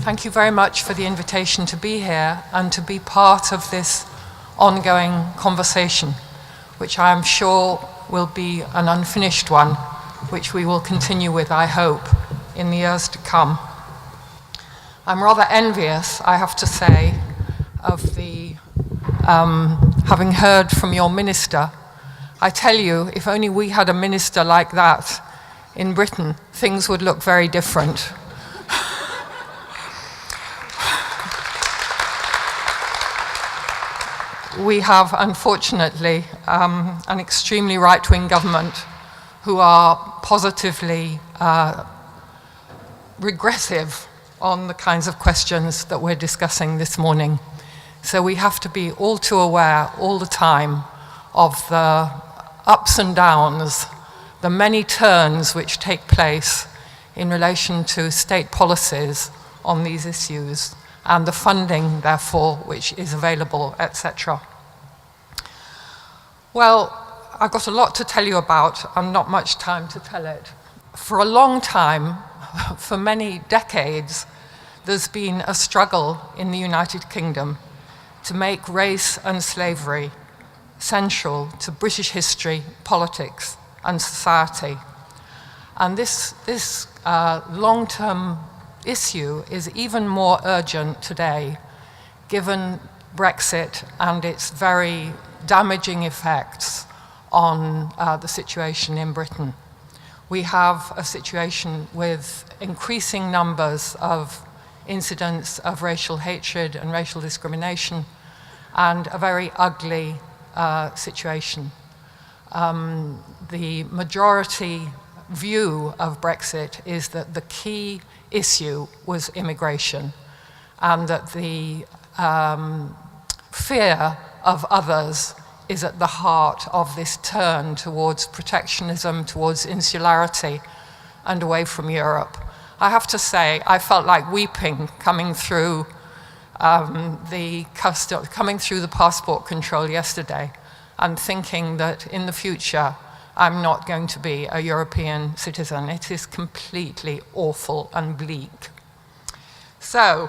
Thank you very much for the invitation to be here and to be part of this ongoing conversation, which I am sure will be an unfinished one, which we will continue with, I hope, in the years to come. I'm rather envious, I have to say, of the having heard from your minister. I tell you, if only we had a minister like that in Britain, things would look very different. We have, unfortunately, an extremely right-wing government who are positively regressive on the kinds of questions that we're discussing this morning. So we have to be all too aware all the time of the ups and downs, the many turns which take place in relation to state policies on these issues, and the funding, therefore, which is available, etc. Well, I've got a lot to tell you about, and not much time to tell it. For a long time, for many decades, there's been a struggle in the United Kingdom to make race and slavery central to British history, politics, and society. And this long-term issue is even more urgent today, given Brexit and its very damaging effects on the situation in Britain. We have a situation with increasing numbers of incidents of racial hatred and racial discrimination, and a very ugly situation. The majority view of Brexit is that the key issue was immigration, and that the fear of others is at the heart of this turn towards protectionism, towards insularity, and away from Europe. I have to say, I felt like weeping coming through the passport control yesterday, and thinking that in the future I'm not going to be a European citizen. It is completely awful and bleak. So,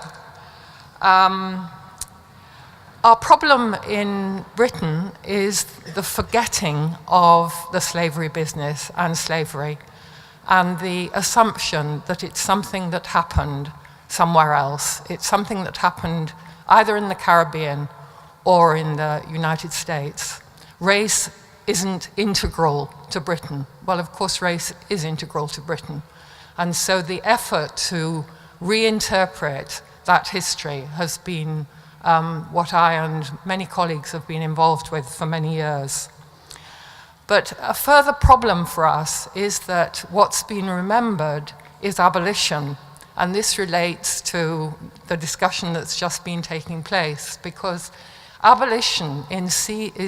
our problem in Britain is the forgetting of the slavery business and slavery, and the assumption that it's something that happened somewhere else. It's something that happened either in the Caribbean or in the United States. Race isn't integral to Britain. Well, of course, race is integral to Britain. And so the effort to reinterpret that history has been what I and many colleagues have been involved with for many years. But a further problem for us is that what's been remembered is abolition. And this relates to the discussion that's just been taking place, because abolition is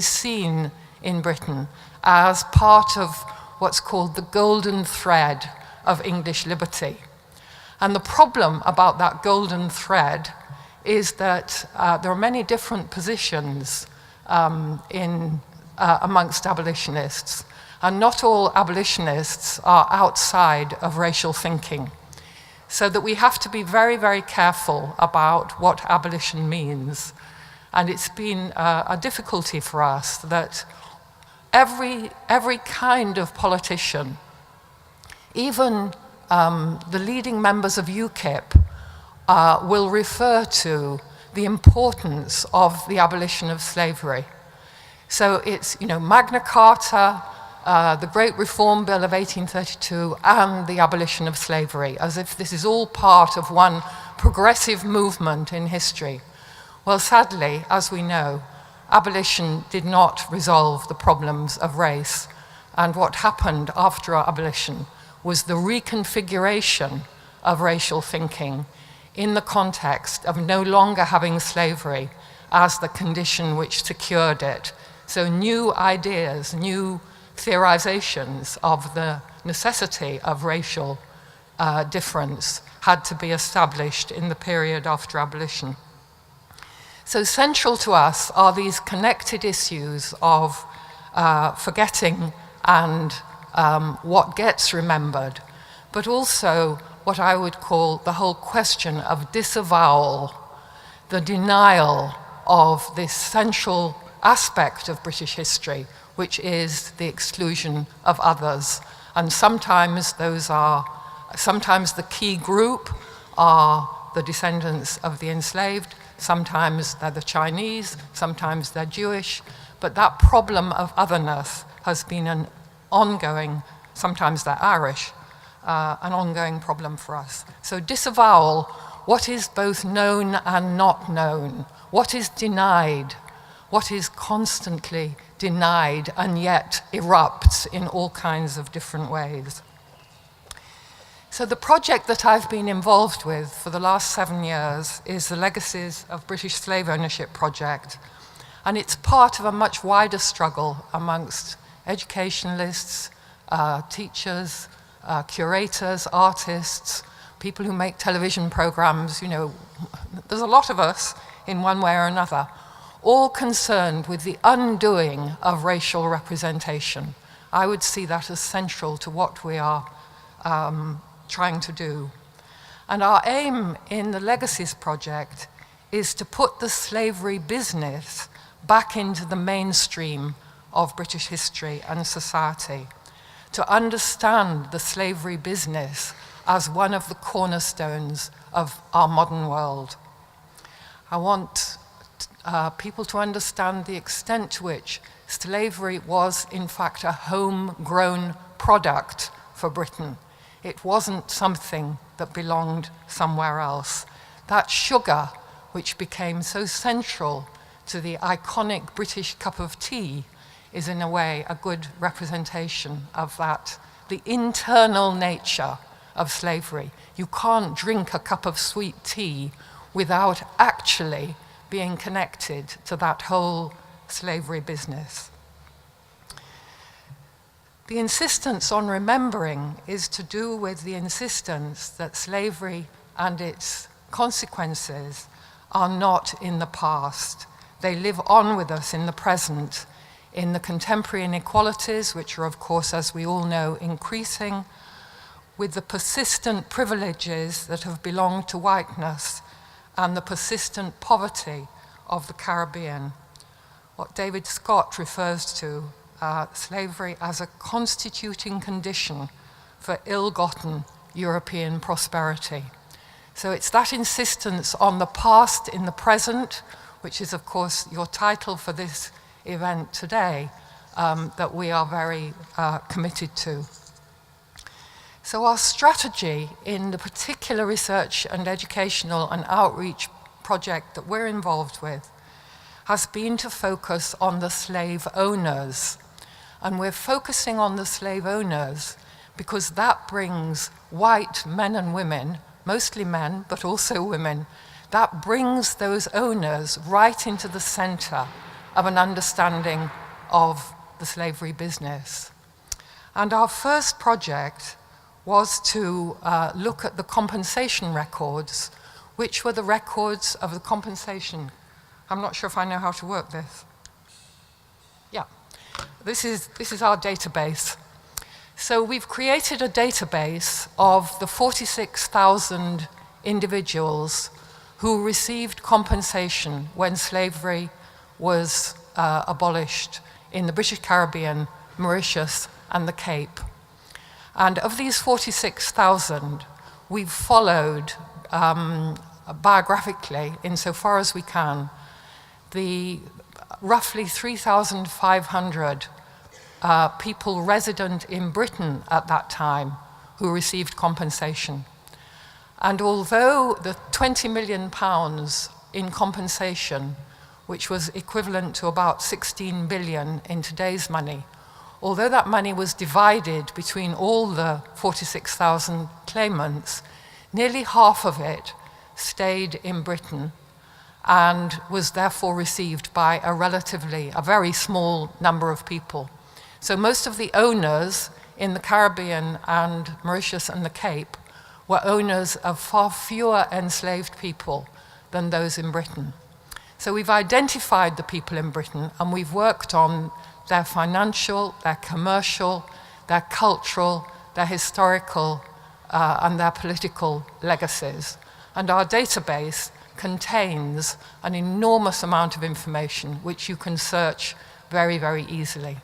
seen in Britain as part of what's called the golden thread of English liberty. And the problem about that golden thread is that there are many different positions amongst abolitionists, and not all abolitionists are outside of racial thinking. So that we have to be very, very careful about what abolition means. And it's been a difficulty for us that every kind of politician, even the leading members of UKIP, will refer to the importance of the abolition of slavery. So it's, Magna Carta, the Great Reform Bill of 1832, and the abolition of slavery, as if this is all part of one progressive movement in history. Well, sadly, as we know, abolition did not resolve the problems of race, and what happened after abolition was the reconfiguration of racial thinking in the context of no longer having slavery as the condition which secured it. So new ideas, new theorizations of the necessity of racial difference had to be established in the period after abolition. So central to us are these connected issues of forgetting and what gets remembered, but also what I would call the whole question of disavowal, the denial of this central aspect of British history, which is the exclusion of others. And sometimes the key group are the descendants of the enslaved, sometimes they're the Chinese, sometimes they're Jewish, but that problem of otherness has been an ongoing, sometimes they're Irish, an ongoing problem for us. So disavowal, what is both known and not known, what is denied, what is constantly denied and yet erupts in all kinds of different ways. So the project that I've been involved with for the last 7 years is the Legacies of British Slave Ownership project, and it's part of a much wider struggle amongst educationalists, teachers, curators, artists, people who make television programs. You know, there's a lot of us in one way or another, all concerned with the undoing of racial representation. I would see that as central to what we are trying to do. And our aim in the Legacies project is to put the slavery business back into the mainstream of British history and society, to understand the slavery business as one of the cornerstones of our modern world. I want people to understand the extent to which slavery was, in fact, a homegrown product for Britain. It wasn't something that belonged somewhere else. That sugar, which became so central to the iconic British cup of tea, is in a way a good representation of that, the internal nature of slavery. You can't drink a cup of sweet tea without actually being connected to that whole slavery business. The insistence on remembering is to do with the insistence that slavery and its consequences are not in the past. They live on with us in the present, in the contemporary inequalities, which are, of course, as we all know, increasing, with the persistent privileges that have belonged to whiteness and the persistent poverty of the Caribbean. What David Scott refers to slavery as a constituting condition for ill-gotten European prosperity. So it's that insistence on the past in the present, which is, of course, your title for this event today, that we are very committed to. So our strategy in the particular research and educational and outreach project that we're involved with has been to focus on the slave owners. And we're focusing on the slave owners because that brings white men and women, mostly men, but also women, that brings those owners right into the center of an understanding of the slavery business. And our first project was to look at the compensation records, which were the records of the compensation. I'm not sure if I know how to work this. Yeah. This is our database. So we've created a database of the 46,000 individuals who received compensation when slavery was abolished in the British Caribbean, Mauritius, and the Cape. And of these 46,000, we've followed biographically, insofar as we can, the roughly 3,500 people resident in Britain at that time who received compensation. And although the £20 million in compensation, which was equivalent to about 16 billion in today's money, although that money was divided between all the 46,000 claimants, nearly half of it stayed in Britain and was therefore received by a very small number of people. So most of the owners in the Caribbean and Mauritius and the Cape were owners of far fewer enslaved people than those in Britain. So we've identified the people in Britain and we've worked on their financial, their commercial, their cultural, their historical and their political legacies. And our database contains an enormous amount of information which you can search very, very easily.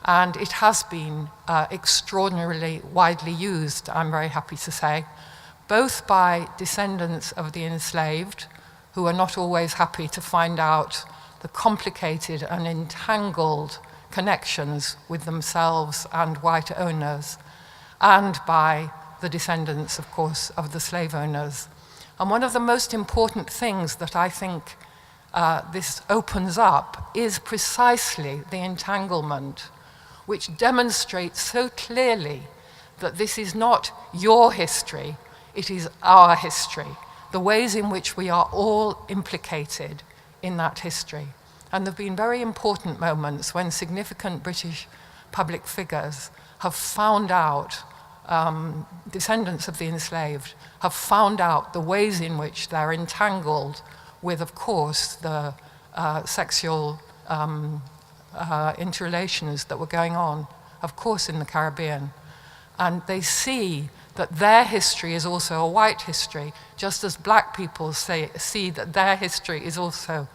And it has been extraordinarily widely used, I'm very happy to say, both by descendants of the enslaved, who are not always happy to find out the complicated and entangled connections with themselves and white owners, and by the descendants, of course, of the slave owners. And one of the most important things that I think this opens up is precisely the entanglement, which demonstrates so clearly that this is not your history, it is our history, the ways in which we are all implicated in that history. And there have been very important moments when significant British public figures have found out, descendants of the enslaved, have found out the ways in which they're entangled with, of course, the sexual interrelations that were going on, of course, in the Caribbean. And they see that their history is also a white history, just as black people see that their history is also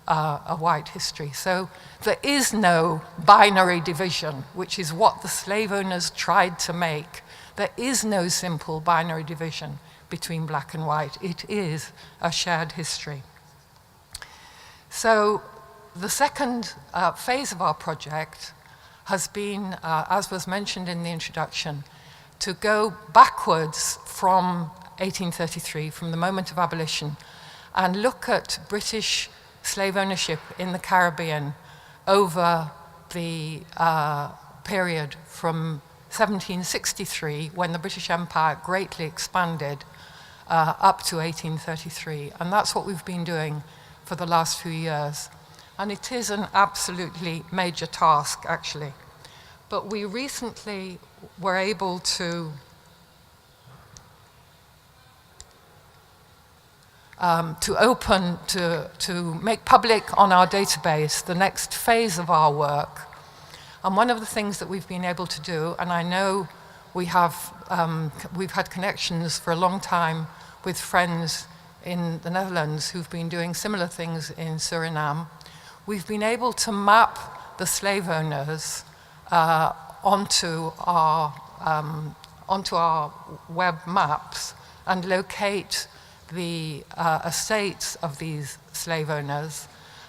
a white history. So there is no binary division, which is what the slave owners tried to make. There is no simple binary division between black and white. It is a shared history. So the second phase of our project has been, as was mentioned in the introduction, to go backwards from 1833, from the moment of abolition, and look at British slave ownership in the Caribbean over the period from 1763, when the British Empire greatly expanded, up to 1833. And that's what we've been doing for the last few years. And it is an absolutely major task, actually. But we recently were able to make public on our database the next phase of our work. And one of the things that we've been able to do, and I know we've had connections for a long time with friends in the Netherlands who've been doing similar things in Suriname, we've been able to map the slave owners onto our web maps and locate the estates of these slave owners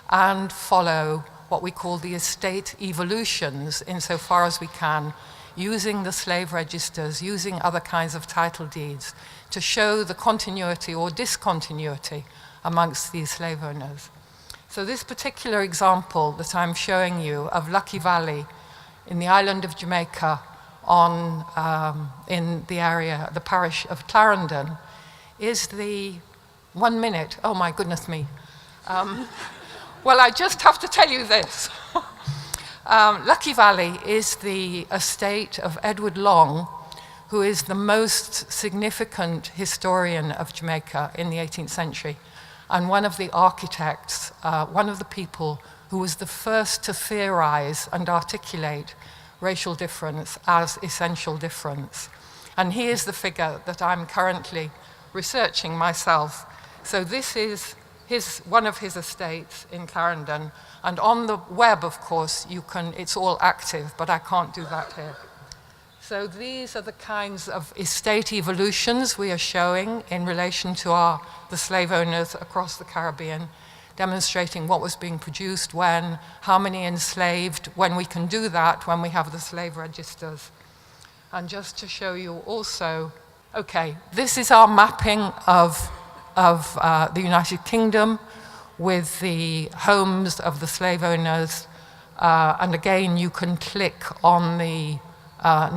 and follow what we call the estate evolutions insofar as we can, using the slave registers, using other kinds of title deeds to show the continuity or discontinuity amongst these slave owners. So this particular example that I'm showing you of Lucky Valley in the island of Jamaica in the area, the parish of Clarendon, is the 1 minute, oh my goodness me. Well, I just have to tell you this. Lucky Valley is the estate of Edward Long, who is the most significant historian of Jamaica in the 18th century, and one of the architects, one of the people who was the first to theorize and articulate racial difference as essential difference. And he is the figure that I'm currently researching myself. So this is one of his estates in Clarendon, and on the web, of course, it's all active, but I can't do that here. So these are the kinds of estate evolutions we are showing in relation to the slave owners across the Caribbean, demonstrating what was being produced when, how many enslaved, when we can do that, when we have the slave registers. And just to show you also, okay, this is our mapping of the United Kingdom with the homes of the slave owners. And again, you can click on the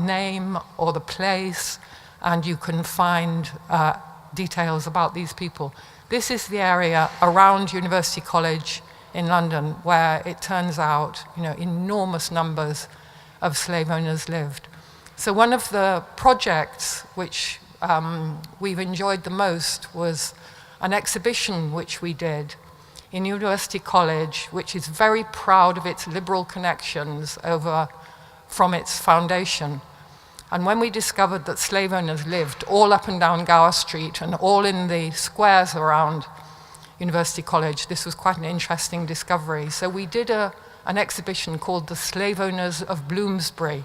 name or the place, and you can find details about these people. This is the area around University College in London where it turns out, enormous numbers of slave owners lived. So one of the projects which we've enjoyed the most was an exhibition which we did in University College, which is very proud of its liberal connections from its foundation. And when we discovered that slave owners lived all up and down Gower Street and all in the squares around University College, this was quite an interesting discovery. So we did an exhibition called The Slave Owners of Bloomsbury,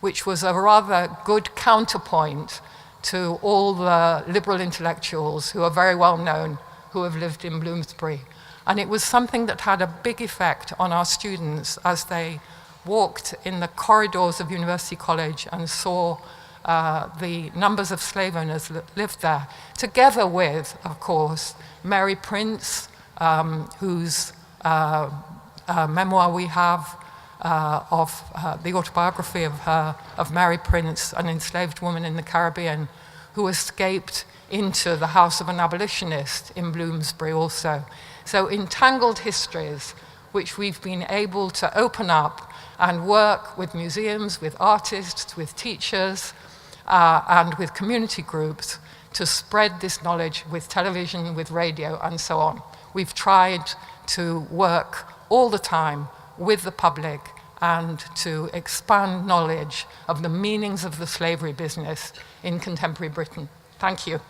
which was a rather good counterpoint to all the liberal intellectuals who are very well known who have lived in Bloomsbury. And it was something that had a big effect on our students as they walked in the corridors of University College and saw the numbers of slave owners that lived there, together with, of course, Mary Prince, whose memoir we have of the autobiography of Mary Prince, an enslaved woman in the Caribbean who escaped into the house of an abolitionist in Bloomsbury also. So entangled histories which we've been able to open up and work with museums, with artists, with teachers, and with community groups to spread this knowledge with television, with radio, and so on. We've tried to work all the time with the public and to expand knowledge of the meanings of the slavery business in contemporary Britain. Thank you.